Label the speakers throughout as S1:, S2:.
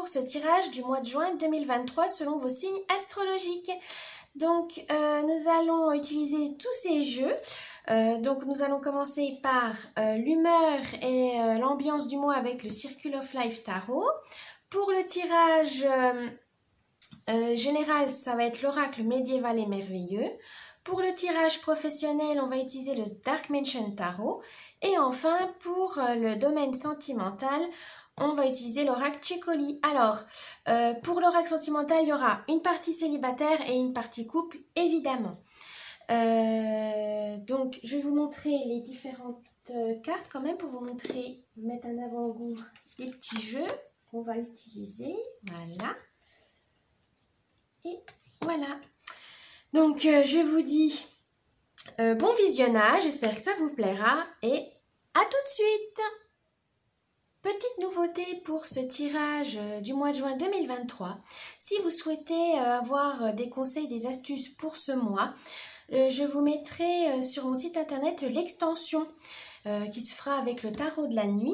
S1: pour ce tirage du mois de juin 2023 selon vos signes astrologiques. Donc, nous allons utiliser tous ces jeux. Donc, nous allons commencer par l'humeur et l'ambiance du mois avec le Circle of Life Tarot. Pour le tirage général, ça va être l'oracle médiéval et merveilleux. Pour le tirage professionnel, on va utiliser le Dark Mansion Tarot. Et enfin, pour le domaine sentimental, on va utiliser l'oracle Cecoli. Alors, pour l'oracle sentimental, il y aura une partie célibataire et une partie couple, évidemment. Donc, je vais vous montrer les différentes cartes quand même pour vous montrer, mettre en avant-goût les petits jeux qu'on va utiliser. Voilà. Et voilà. Donc, je vous dis bon visionnage, j'espère que ça vous plaira et à tout de suite. Petite nouveauté pour ce tirage du mois de juin 2023. Si vous souhaitez avoir des conseils, des astuces pour ce mois, je vous mettrai sur mon site internet l'extension qui se fera avec le tarot de la nuit.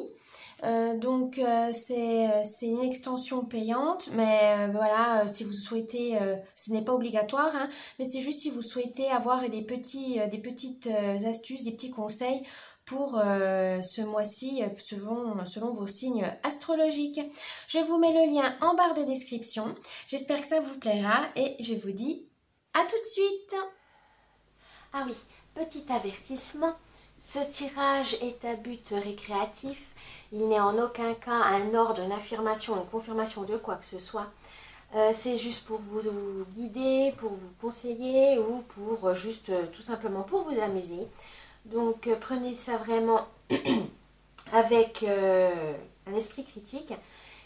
S1: Donc c'est une extension payante, mais voilà, si vous souhaitez, ce n'est pas obligatoire, hein, mais c'est juste si vous souhaitez avoir des petites astuces, des petits conseils pour ce mois-ci selon vos signes astrologiques. Je vous mets le lien en barre de description. J'espère que ça vous plaira et je vous dis à tout de suite.
S2: Ah oui, petit avertissement, ce tirage est à but récréatif. Il n'est en aucun cas un ordre, une affirmation, une confirmation de quoi que ce soit. C'est juste pour vous guider, pour vous conseiller ou pour juste tout simplement pour vous amuser. Donc prenez ça vraiment avec un esprit critique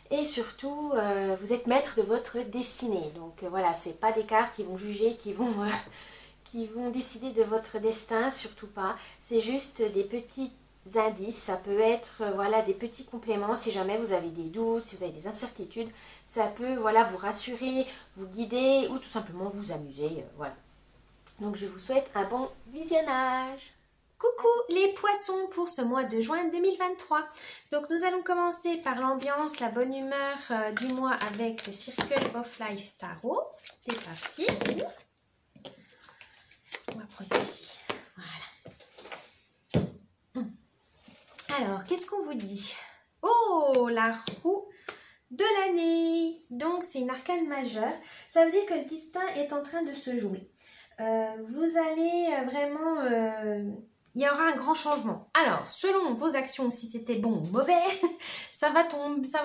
S2: et surtout vous êtes maître de votre destinée. Donc voilà, c'est pas des cartes qui vont juger, qui vont décider de votre destin, surtout pas. C'est juste des petits indices, ça peut être voilà des petits compléments si jamais vous avez des doutes, si vous avez des incertitudes, ça peut voilà vous rassurer, vous guider ou tout simplement vous amuser, voilà. Donc je vous souhaite un bon visionnage.
S1: Coucou les poissons pour ce mois de juin 2023. Donc nous allons commencer par l'ambiance, la bonne humeur du mois avec le Circle of Life Tarot. C'est parti. On va prendre ceci. Voilà. Alors, qu'est-ce qu'on vous dit? Oh, la roue de l'année. Donc, c'est une arcane majeure. Ça veut dire que le destin est en train de se jouer. Vous allez vraiment... il y aura un grand changement. Alors, selon vos actions, si c'était bon ou mauvais, ça va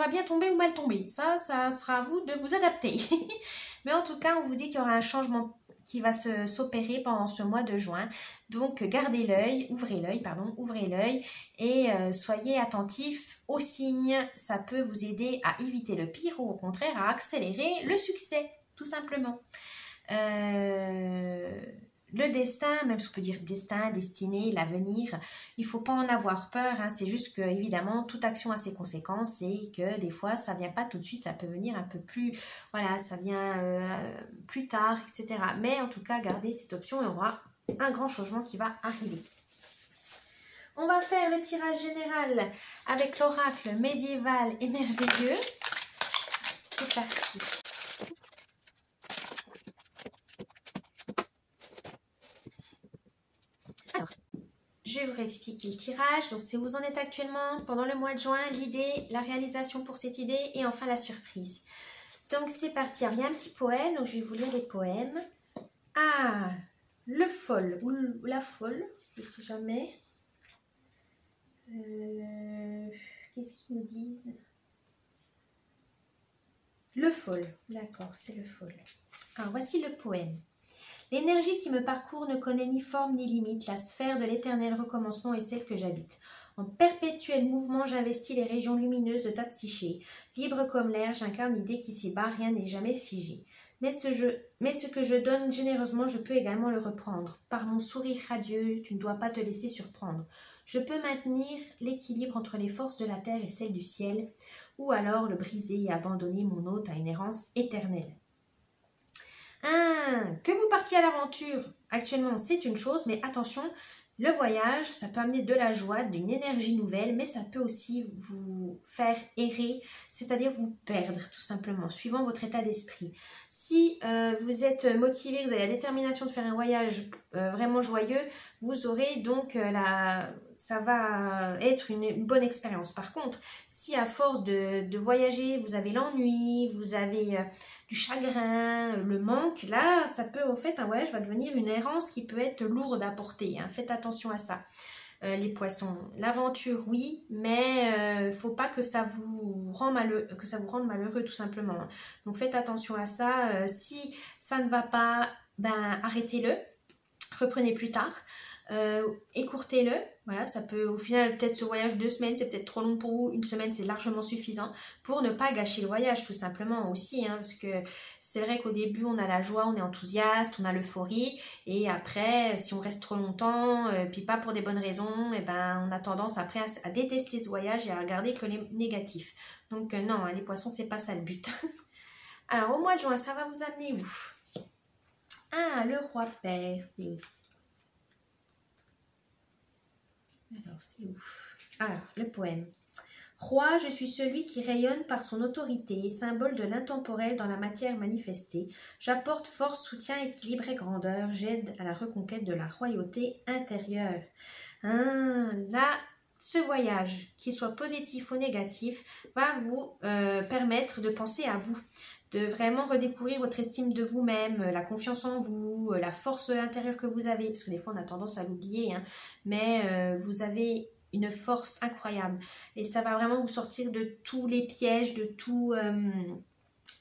S1: bien tomber ou mal tomber. Ça sera à vous de vous adapter. Mais en tout cas, on vous dit qu'il y aura un changement qui va s'opérer pendant ce mois de juin. Donc, gardez l'œil, ouvrez l'œil et soyez attentifs aux signes. Ça peut vous aider à éviter le pire ou au contraire à accélérer le succès, tout simplement. Le destin, même si on peut dire destin, destinée, l'avenir, il ne faut pas en avoir peur, hein. C'est juste que, évidemment, toute action a ses conséquences et que des fois, ça ne vient pas tout de suite, ça peut venir un peu plus, voilà, ça vient plus tard, etc. Mais en tout cas, gardez cette option et on aura un grand changement qui va arriver. On va faire le tirage général avec l'oracle médiéval et merveilleux. C'est parti. Alors, je vais vous réexpliquer le tirage. Donc, c'est où vous en êtes actuellement pendant le mois de juin, l'idée, la réalisation pour cette idée et enfin la surprise. Donc, c'est parti. Alors, il y a un petit poème, donc je vais vous lire les poèmes. Ah, le folle ou la folle, je ne sais jamais. Qu'est-ce qu'ils nous disent? Le folle, d'accord, c'est le folle. Alors, voici le poème. L'énergie qui me parcourt ne connaît ni forme ni limite. La sphère de l'éternel recommencement est celle que j'habite. En perpétuel mouvement, j'investis les régions lumineuses de ta psyché. Libre comme l'air, j'incarne l'idée qu'ici bas, rien n'est jamais figé. Mais ce que je donne généreusement, je peux également le reprendre. Par mon sourire radieux, tu ne dois pas te laisser surprendre. Je peux maintenir l'équilibre entre les forces de la terre et celles du ciel, ou alors le briser et abandonner mon hôte à une errance éternelle. Que vous partiez à l'aventure actuellement, c'est une chose, mais attention, Le voyage, ça peut amener de la joie, d'une énergie nouvelle, mais ça peut aussi vous faire errer, c'est-à-dire vous perdre tout simplement, suivant votre état d'esprit. Si vous êtes motivé, vous avez la détermination de faire un voyage vraiment joyeux, vous aurez donc ça va être une bonne expérience. Par contre, si à force de voyager, vous avez l'ennui, vous avez du chagrin, le manque, là, ça peut, en fait, un voyage va devenir une errance qui peut être lourde à porter. Hein. Faites attention à ça, les poissons. L'aventure, oui, mais il faut pas que ça vous rende malheureux, tout simplement. Donc, faites attention à ça. Si ça ne va pas, ben, arrêtez-le. Reprenez plus tard. Écourtez-le, voilà, ça peut au final peut-être ce voyage 2 semaines c'est peut-être trop long pour vous, 1 semaine c'est largement suffisant pour ne pas gâcher le voyage tout simplement aussi, hein, parce que c'est vrai qu'au début on a la joie, on est enthousiaste, on a l'euphorie et après si on reste trop longtemps, puis pas pour des bonnes raisons, et ben on a tendance après à détester ce voyage et à regarder que les négatifs. Donc non, hein, les poissons c'est pas ça le but. Alors au mois de juin ça va vous amener où? Ah, le roi père, c'est aussi. Alors, c'est où? Alors, le poème. Roi, je suis celui qui rayonne par son autorité, symbole de l'intemporel dans la matière manifestée. J'apporte force, soutien, équilibre et grandeur. J'aide à la reconquête de la royauté intérieure. Là, ce voyage, qu'il soit positif ou négatif, va vous permettre de penser à vous, de vraiment redécouvrir votre estime de vous-même, la confiance en vous, la force intérieure que vous avez, parce que des fois on a tendance à l'oublier, hein, mais vous avez une force incroyable et ça va vraiment vous sortir de tous les pièges, de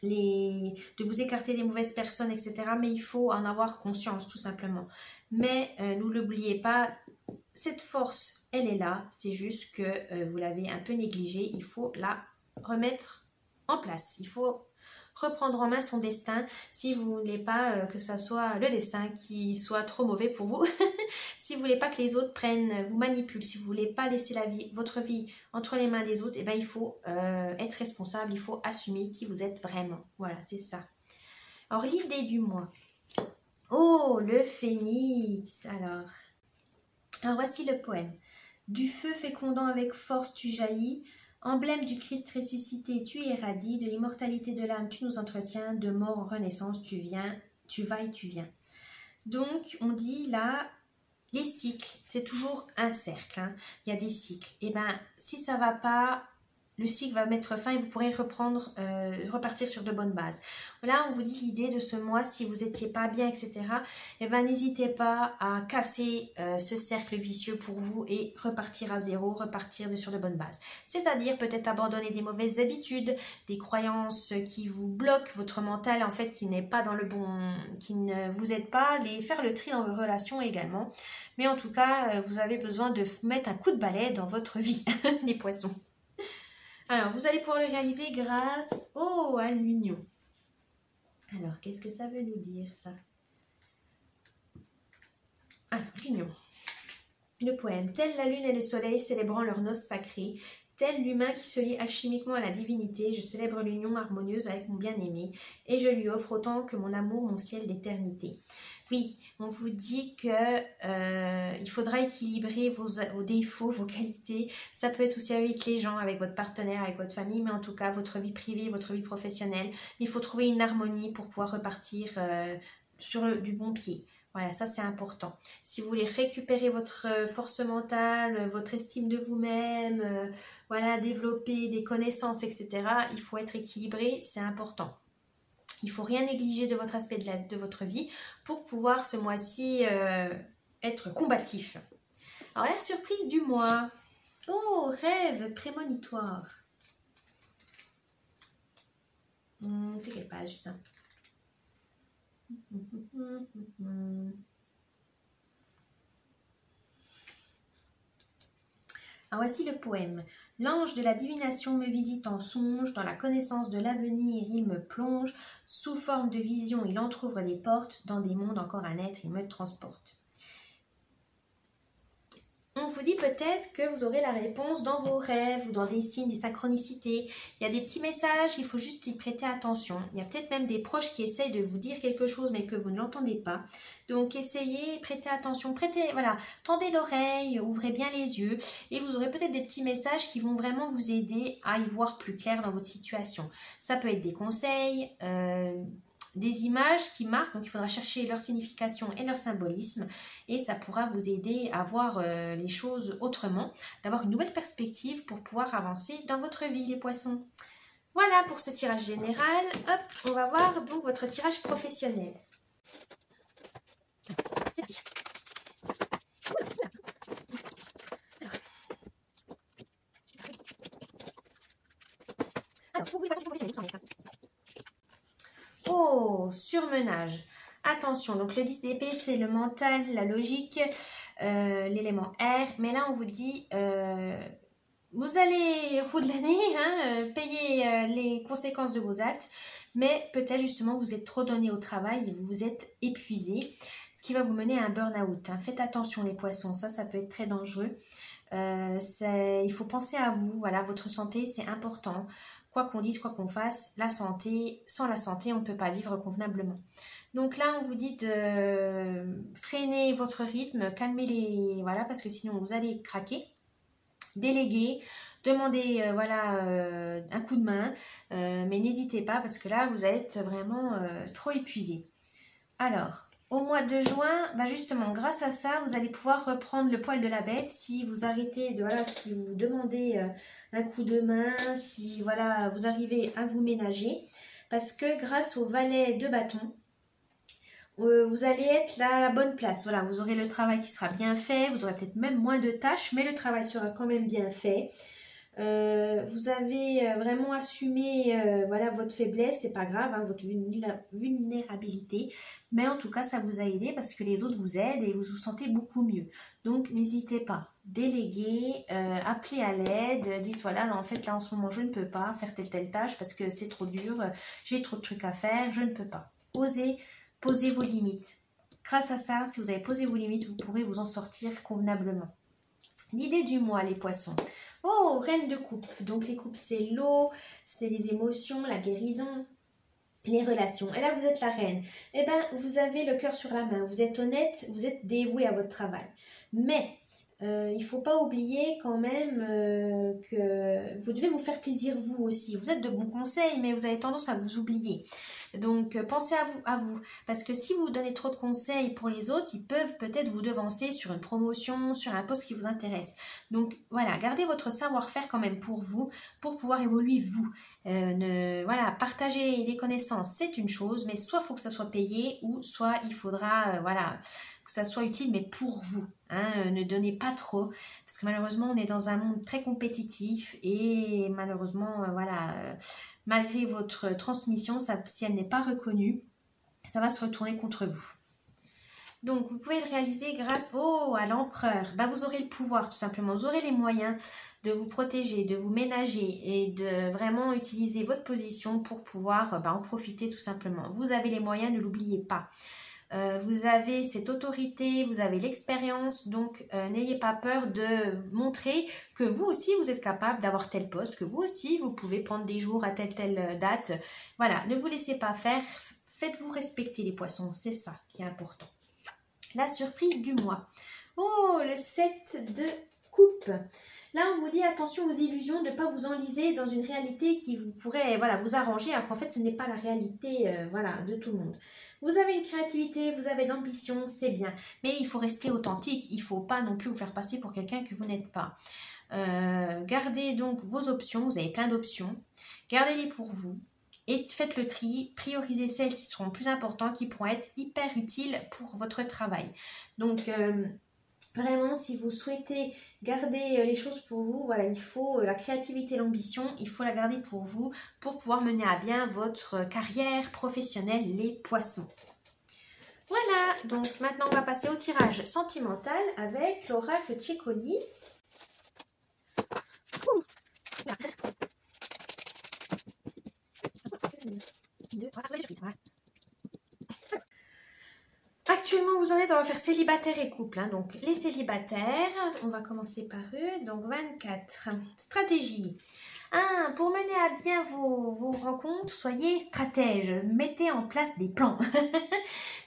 S1: de vous écarter des mauvaises personnes, etc. Mais il faut en avoir conscience tout simplement. Mais ne l'oubliez pas, cette force, elle est là, c'est juste que vous l'avez un peu négligée, il faut la remettre en place, il faut reprendre en main son destin si vous ne voulez pas que ça soit le destin qui soit trop mauvais pour vous. Si vous ne voulez pas que les autres vous manipulent, si vous ne voulez pas laisser votre vie entre les mains des autres, eh ben, il faut être responsable, il faut assumer qui vous êtes vraiment. Voilà, c'est ça. Alors, l'idée du mois. Oh, le phénix. Alors, voici le poème. Du feu fécondant avec force tu jaillis, emblème du Christ ressuscité, tu irradies, de l'immortalité de l'âme, tu nous entretiens, de mort en renaissance, tu vas et tu viens. Donc, on dit là, les cycles, c'est toujours un cercle, hein. Il y a des cycles. Et bien, si ça ne va pas, le cycle va mettre fin et vous pourrez repartir sur de bonnes bases. Là, on vous dit l'idée de ce mois, si vous n'étiez pas bien, etc., eh ben, n'hésitez pas à casser ce cercle vicieux pour vous et repartir à zéro, repartir sur de bonnes bases. C'est-à-dire peut-être abandonner des mauvaises habitudes, des croyances qui vous bloquent, votre mental, en fait, qui n'est pas dans le bon, qui ne vous aide pas, faire le tri dans vos relations également. Mais en tout cas, vous avez besoin de mettre un coup de balai dans votre vie, les poissons. Alors, vous allez pouvoir le réaliser grâce à l'union. Alors, qu'est-ce que ça veut nous dire, ça? Alors, l'union. Le poème. Telle la lune et le soleil célébrant leur noces sacrées, tel l'humain qui se lie alchimiquement à la divinité, je célèbre l'union harmonieuse avec mon bien-aimé, et je lui offre autant que mon amour, mon ciel d'éternité. Oui, on vous dit que il faudra équilibrer vos défauts, vos qualités. Ça peut être aussi avec les gens, avec votre partenaire, avec votre famille, mais en tout cas, votre vie privée, votre vie professionnelle. Il faut trouver une harmonie pour pouvoir repartir du bon pied. Voilà, ça c'est important. Si vous voulez récupérer votre force mentale, votre estime de vous-même, voilà, développer des connaissances, etc., il faut être équilibré, c'est important. Il ne faut rien négliger de votre aspect de votre vie pour pouvoir ce mois-ci être combatif. Alors la surprise du mois. Oh, rêve prémonitoire. C'est quelle page ça? Alors voici le poème. L'ange de la divination me visite en songe, dans la connaissance de l'avenir il me plonge, sous forme de vision il entr'ouvre des portes, dans des mondes encore à naître il me transporte. On vous dit peut-être que vous aurez la réponse dans vos rêves ou dans des signes, des synchronicités. Il y a des petits messages, il faut juste y prêter attention. Il y a peut-être même des proches qui essayent de vous dire quelque chose mais que vous ne l'entendez pas. Donc essayez, prêtez attention, voilà, tendez l'oreille, ouvrez bien les yeux et vous aurez peut-être des petits messages qui vont vraiment vous aider à y voir plus clair dans votre situation. Ça peut être des conseils, des images qui marquent, donc il faudra chercher leur signification et leur symbolisme et ça pourra vous aider à voir les choses autrement, d'avoir une nouvelle perspective pour pouvoir avancer dans votre vie les poissons. Voilà pour ce tirage général. Hop, on va voir donc votre tirage professionnel. C'est parti. Alors, pour vous les poissons professionnels, vous en êtes. Oh, surmenage. Attention, donc le 10 d'épée, c'est le mental, la logique, l'élément air. Mais là, on vous dit, vous allez, au bout de l'année, payer les conséquences de vos actes. Mais peut-être justement, vous êtes trop donné au travail et vous vous êtes épuisé. Ce qui va vous mener à un burn-out. Faites attention les poissons, ça peut être très dangereux. Il faut penser à vous, voilà, votre santé, c'est important. Quoi qu'on dise, quoi qu'on fasse, la santé, sans la santé, on ne peut pas vivre convenablement. Donc là, on vous dit de freiner votre rythme, calmer les... Voilà, parce que sinon, vous allez craquer. Déléguer, demander un coup de main, mais n'hésitez pas parce que là, vous allez être vraiment trop épuisé. Alors, au mois de juin, justement, grâce à ça, vous allez pouvoir reprendre le poil de la bête si vous arrêtez, si vous demandez un coup de main, si voilà, vous arrivez à vous ménager. Parce que grâce au valet de bâton, vous allez être là à la bonne place. Voilà, vous aurez le travail qui sera bien fait, vous aurez peut-être même moins de tâches, mais le travail sera quand même bien fait. Vous avez vraiment assumé votre faiblesse, c'est pas grave, votre vulnérabilité, mais en tout cas ça vous a aidé parce que les autres vous aident et vous vous sentez beaucoup mieux. Donc n'hésitez pas, déléguez, appelez à l'aide, dites voilà, en fait là en ce moment je ne peux pas faire telle tâche parce que c'est trop dur, j'ai trop de trucs à faire, je ne peux pas. Osez poser vos limites. Grâce à ça, si vous avez posé vos limites, vous pourrez vous en sortir convenablement. L'idée du mois, les poissons. Oh, reine de coupe. Donc les coupes, c'est l'eau, c'est les émotions, la guérison, les relations. Et là, vous êtes la reine. Eh bien, vous avez le cœur sur la main. Vous êtes honnête, vous êtes dévoué à votre travail. Mais il ne faut pas oublier quand même que vous devez vous faire plaisir vous aussi. Vous êtes de bons conseils, mais vous avez tendance à vous oublier. Donc, pensez à vous. Parce que si vous donnez trop de conseils pour les autres, ils peuvent peut-être vous devancer sur une promotion, sur un poste qui vous intéresse. Donc, voilà, gardez votre savoir-faire quand même pour vous, pour pouvoir évoluer vous. Partager des connaissances, c'est une chose, mais soit il faut que ça soit payé, ou soit il faudra, que ça soit utile, mais pour vous. Ne donnez pas trop, parce que malheureusement, on est dans un monde très compétitif et malheureusement, malgré votre transmission, si elle n'est pas reconnue, ça va se retourner contre vous. Donc, vous pouvez le réaliser grâce à l'empereur. Vous aurez le pouvoir, tout simplement. Vous aurez les moyens de vous protéger, de vous ménager et de vraiment utiliser votre position pour pouvoir en profiter tout simplement. Vous avez les moyens, ne l'oubliez pas. Vous avez cette autorité, vous avez l'expérience, donc n'ayez pas peur de montrer que vous aussi vous êtes capable d'avoir tel poste, que vous aussi vous pouvez prendre des jours à telle date. Voilà, ne vous laissez pas faire, faites-vous respecter les poissons, c'est ça qui est important. La surprise du mois. Oh, le 7 de coupe. Là, on vous dit attention aux illusions, de ne pas vous enliser dans une réalité qui pourrait vous arranger, alors qu'en fait, ce n'est pas la réalité de tout le monde. Vous avez une créativité, vous avez de l'ambition, c'est bien. Mais il faut rester authentique, il ne faut pas non plus vous faire passer pour quelqu'un que vous n'êtes pas. Gardez donc vos options, vous avez plein d'options. Gardez-les pour vous. Et faites le tri, priorisez celles qui seront plus importantes, qui pourront être hyper utiles pour votre travail. Donc, vraiment, si vous souhaitez garder les choses pour vous, il faut la créativité et l'ambition, il faut la garder pour vous pour pouvoir mener à bien votre carrière professionnelle, les poissons. Voilà, donc maintenant on va passer au tirage sentimental avec l'oracle Tchécoli. Actuellement, vous en êtes dans faire célibataire et couple. Hein. Donc, les célibataires, on va commencer par eux. Donc, 24. Stratégie. Pour mener à bien vos rencontres, soyez stratège. Mettez en place des plans.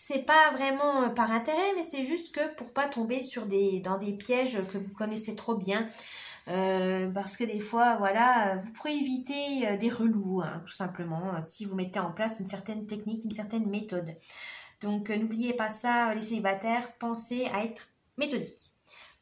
S1: C'est pas vraiment par intérêt, mais c'est juste que pour pas tomber dans des pièges que vous connaissez trop bien. Parce que des fois, voilà, vous pourrez éviter des relous, hein, tout simplement, si vous mettez en place une certaine technique, une certaine méthode. Donc, n'oubliez pas ça, les célibataires, pensez à être méthodique.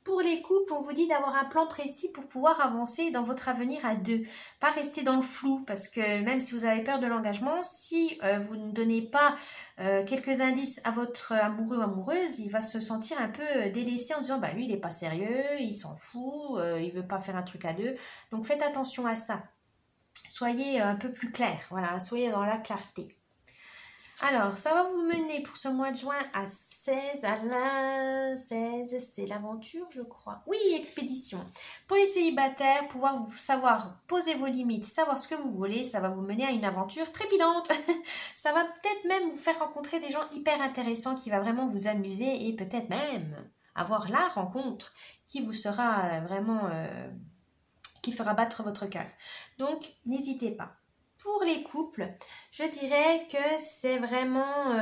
S1: Pour les couples, on vous dit d'avoir un plan précis pour pouvoir avancer dans votre avenir à deux. Pas rester dans le flou, parce que même si vous avez peur de l'engagement, si vous ne donnez pas quelques indices à votre amoureux ou amoureuse, il va se sentir un peu délaissé en disant bah lui il est pas sérieux, il s'en fout, il veut pas faire un truc à deux. Donc faites attention à ça. Soyez un peu plus clair, voilà, soyez dans la clarté. Alors, ça va vous mener pour ce mois de juin à 16, à la 16, c'est l'aventure, je crois. Oui, expédition. Pour les célibataires, pouvoir savoir poser vos limites, savoir ce que vous voulez, ça va vous mener à une aventure trépidante. Ça va peut-être même vous faire rencontrer des gens hyper intéressants qui va vraiment vous amuser et peut-être même avoir la rencontre qui vous sera vraiment, qui fera battre votre cœur. Donc, n'hésitez pas. Pour les couples, je dirais que c'est vraiment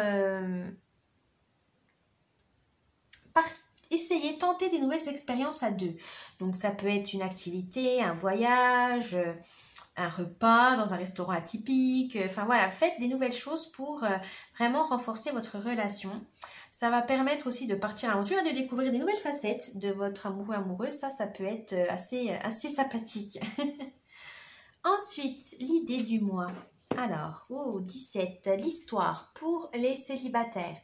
S1: essayer, tenter des nouvelles expériences à deux. Donc ça peut être une activité, un voyage, un repas dans un restaurant atypique. Enfin voilà, faites des nouvelles choses pour vraiment renforcer votre relation. Ça va permettre aussi de partir à l'aventure et de découvrir des nouvelles facettes de votre amoureux amoureuse. Ça peut être assez sympathique. Ensuite, l'idée du mois. Alors, 17, l'histoire pour les célibataires.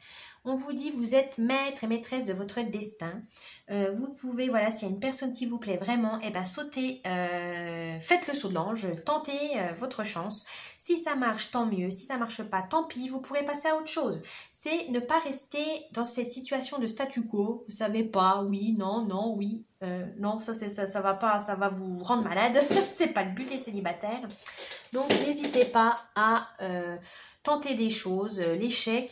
S1: On vous dit, vous êtes maître et maîtresse de votre destin. Vous pouvez, voilà, s'il y a une personne qui vous plaît vraiment, sautez, faites le saut de l'ange, tentez votre chance. Si ça marche, tant mieux. Si ça marche pas, tant pis, vous pourrez passer à autre chose. C'est ne pas rester dans cette situation de statu quo. Vous savez pas, oui, non, oui. Non, ça va pas, ça va vous rendre malade. C'est pas le but des célibataires. Donc, n'hésitez pas à tenter des choses. L'échec,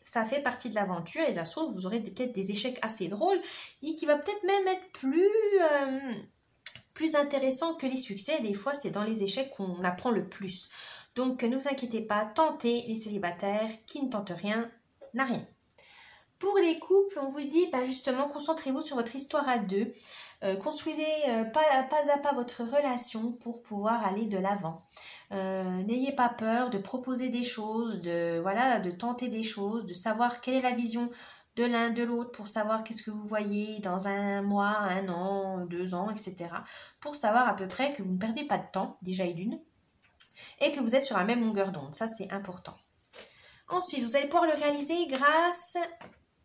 S1: ça fait partie de l'aventure et ça se trouve, vous aurez peut-être des échecs assez drôles et qui va peut-être même être plus intéressant que les succès. Des fois, c'est dans les échecs qu'on apprend le plus. Donc, ne vous inquiétez pas, tentez les célibataires. Qui ne tente rien n'a rien. Pour les couples, on vous dit justement, concentrez-vous sur votre histoire à deux. Construisez pas à pas votre relation pour pouvoir aller de l'avant. N'ayez pas peur de proposer des choses, de tenter des choses, de savoir quelle est la vision de l'un, de l'autre, pour savoir qu'est-ce que vous voyez dans un mois, un an, 2 ans, etc. Pour savoir à peu près que vous ne perdez pas de temps, déjà et d'une, et que vous êtes sur la même longueur d'onde. Ça, c'est important. Ensuite, vous allez pouvoir le réaliser grâce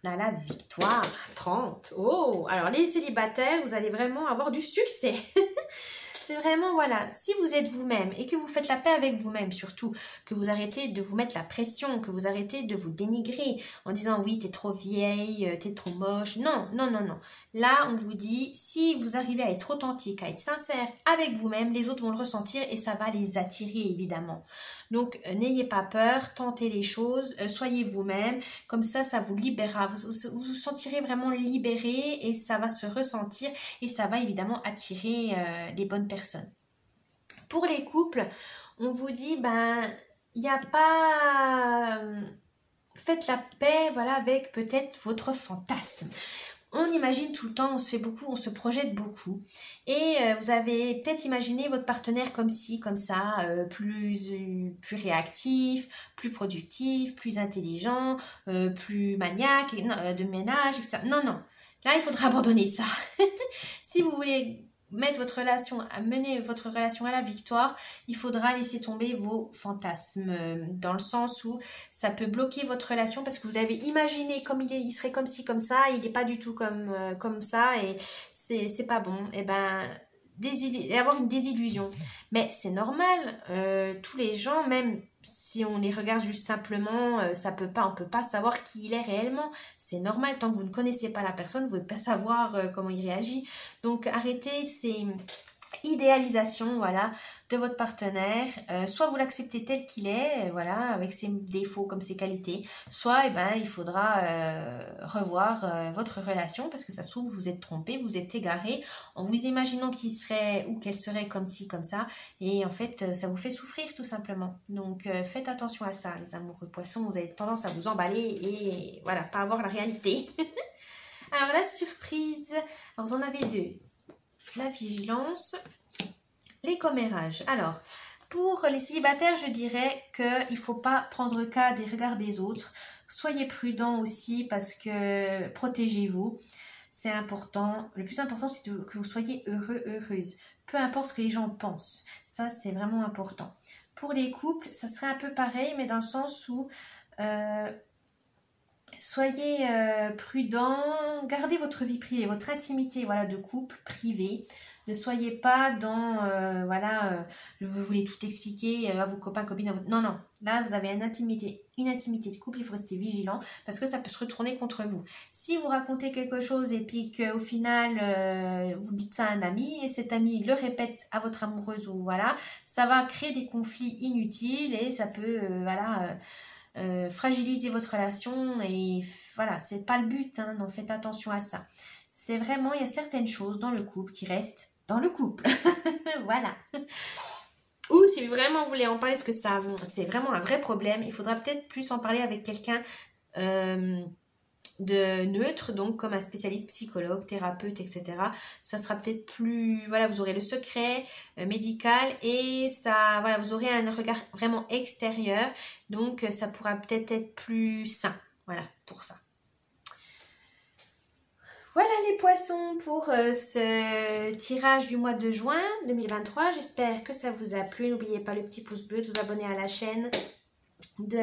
S1: à la victoire 30. Oh, alors les célibataires, vous allez vraiment avoir du succès. C'est vraiment, voilà, si vous êtes vous-même et que vous faites la paix avec vous-même surtout, que vous arrêtez de vous mettre la pression, que vous arrêtez de vous dénigrer en disant oui, t'es trop vieille, t'es trop moche. Non. Là, on vous dit, si vous arrivez à être authentique, à être sincère avec vous-même, les autres vont le ressentir et ça va les attirer évidemment. Donc, n'ayez pas peur, tentez les choses, soyez vous-même, comme ça vous libérera, vous sentirez vraiment libéré et ça va se ressentir et ça va évidemment attirer les bonnes personnes. Pour les couples, on vous dit, il n'y a pas... Faites la paix, voilà, avec peut-être votre fantasme. On imagine tout le temps, on se fait beaucoup, on se projette beaucoup. Et vous avez peut-être imaginé votre partenaire comme ci, comme ça, plus réactif, plus productif, plus intelligent, plus maniaque, de ménage, etc. Non. Là, il faudra abandonner ça. Si vous voulez mener votre relation à la victoire, il faudra laisser tomber vos fantasmes, dans le sens où ça peut bloquer votre relation parce que vous avez imaginé comme il serait comme ci, comme ça, il n'est pas du tout comme ça et c'est pas bon. Et avoir une désillusion. Mais c'est normal, tous les gens, même si on les regarde juste simplement, on peut pas savoir qui il est réellement. C'est normal, tant que vous ne connaissez pas la personne, vous ne pouvez pas savoir comment il réagit. Donc arrêtez idéalisation, voilà, de votre partenaire. Soit vous l'acceptez tel qu'il est, voilà, avec ses défauts comme ses qualités, soit il faudra revoir votre relation parce que ça se trouve vous êtes trompé, vous êtes égaré en vous imaginant qu'il serait ou qu'elle serait comme ci, comme ça, et en fait ça vous fait souffrir tout simplement. Donc faites attention à ça, les amoureux poissons, vous avez tendance à vous emballer et voilà, pas avoir la réalité. Alors la surprise, alors vous en avez deux. La vigilance, les commérages. Alors, pour les célibataires, je dirais qu'il ne faut pas prendre cas des regards des autres. Soyez prudents aussi parce que protégez-vous. C'est important. Le plus important, c'est que vous soyez heureux, heureuse. Peu importe ce que les gens pensent. Ça, c'est vraiment important. Pour les couples, ça serait un peu pareil, mais dans le sens où... soyez prudents, gardez votre vie privée, votre intimité, voilà, de couple privée. Ne soyez pas dans, vous voulez tout expliquer à vos copains, copines, non, non. Là, vous avez une intimité de couple, il faut rester vigilant parce que ça peut se retourner contre vous. Si vous racontez quelque chose et puis qu'au final, vous dites ça à un ami et cet ami le répète à votre amoureuse ou voilà, ça va créer des conflits inutiles et ça peut, fragiliser votre relation et voilà, c'est pas le but, hein, donc faites attention à ça. C'est vraiment, il y a certaines choses dans le couple qui restent dans le couple. Voilà. Ou si vraiment vous voulez en parler, parce que ça, c'est vraiment un vrai problème, il faudra peut-être plus en parler avec quelqu'un de neutre, donc comme un spécialiste psychologue, thérapeute, etc. Ça sera peut-être plus, voilà, vous aurez le secret médical et ça, voilà, vous aurez un regard vraiment extérieur, donc ça pourra peut-être être plus sain, voilà, pour ça. Voilà les poissons pour ce tirage du mois de juin 2023. J'espère que ça vous a plu. N'oubliez pas le petit pouce bleu, de vous abonner à la chaîne, de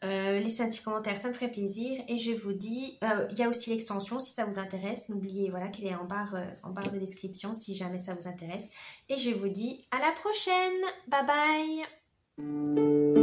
S1: laisser un petit commentaire, ça me ferait plaisir. Et je vous dis, il y a aussi l'extension si ça vous intéresse. N'oubliez voilà, qu'elle est en barre de description si jamais ça vous intéresse. Et je vous dis à la prochaine. Bye bye.